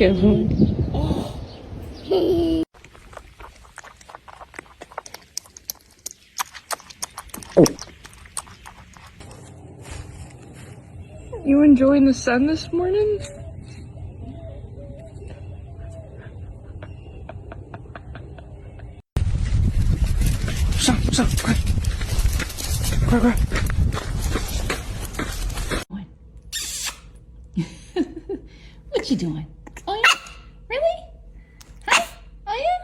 careful. You enjoying the sun this morning? Stop, quick. Quick. What you doing? Oh yeah? Really? Huh? Oh yeah?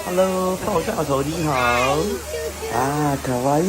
Hello， 看我大头，你好。啊，卡哇伊。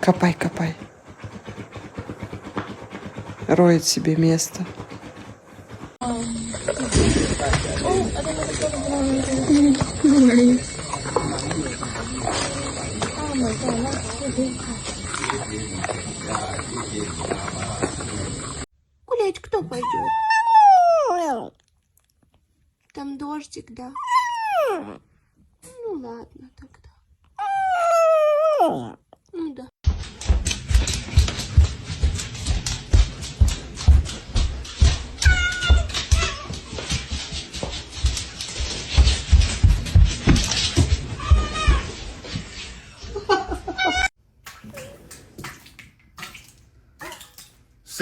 Копай, копай. Роет себе место. Гулять кто пойдет? Там дождик, да? Ну ладно тогда. Ну да.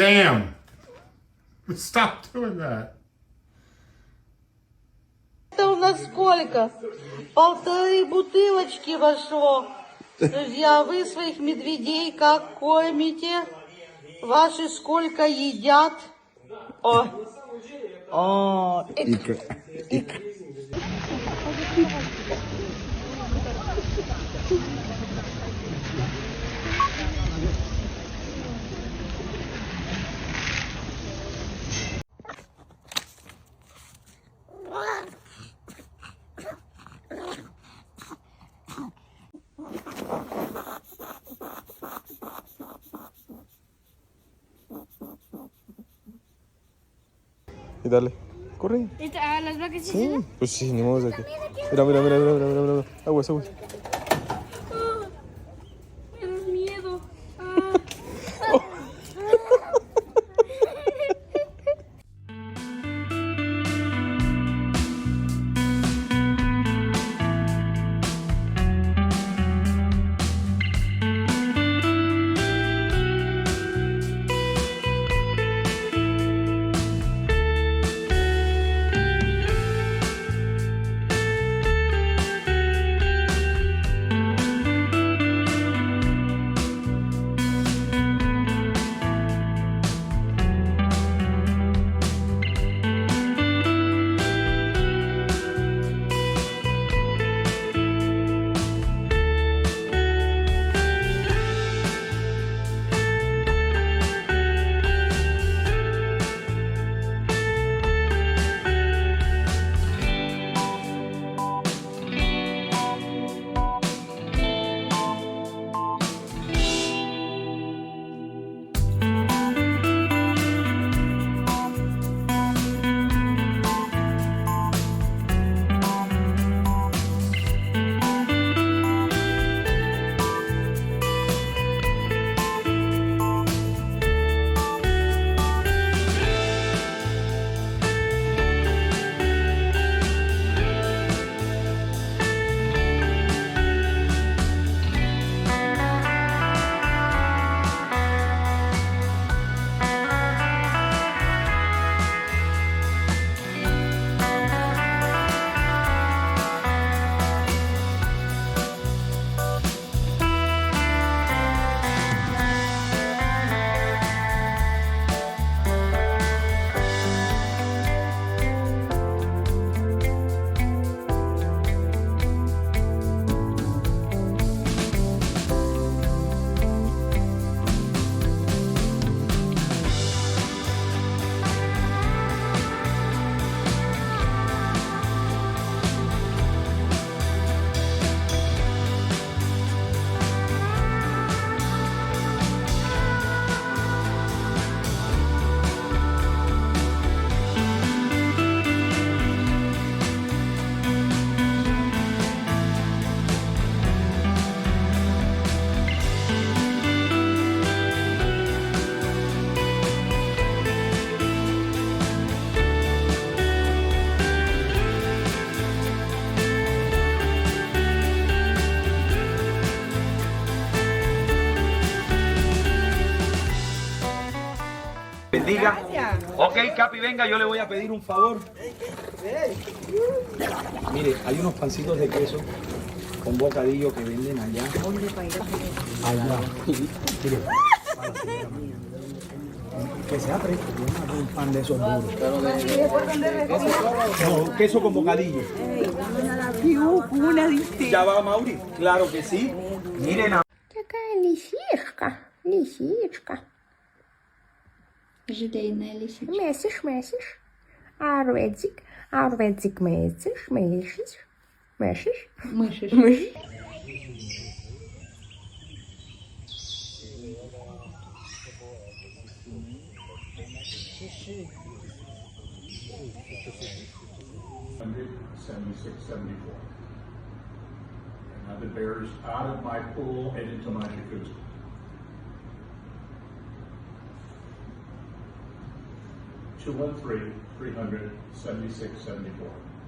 Sam, stop doing that. Это у нас сколько? 1,5 бутылочки вошло. Друзья, вы своих медведей как кормите? Ваши сколько едят? Y dale, corre. ¿A las vacas Sí, pues sí, ni modo de aquí. Mira, mira, mira, mira, mira, mira. Aguas, aguas. Me das miedo. Bendiga. Ok, Capi, venga, yo le voy a pedir un favor. Mire, hay unos pancitos de queso con bocadillo que venden allá. Allá. Mire, que sea fresco, un pan de esos duros. No, queso con bocadillo. Ya va, Mauri. Claro que sí. Miren. Такая лисичка, лисичка. Желейная лисичка. Месишь, месишь. Арведик, арведик месишь, месишь. Месишь. Мышишь. Мышь. $76.74. And have the bears out of my pool and into my jacuzzi. $213,376.74.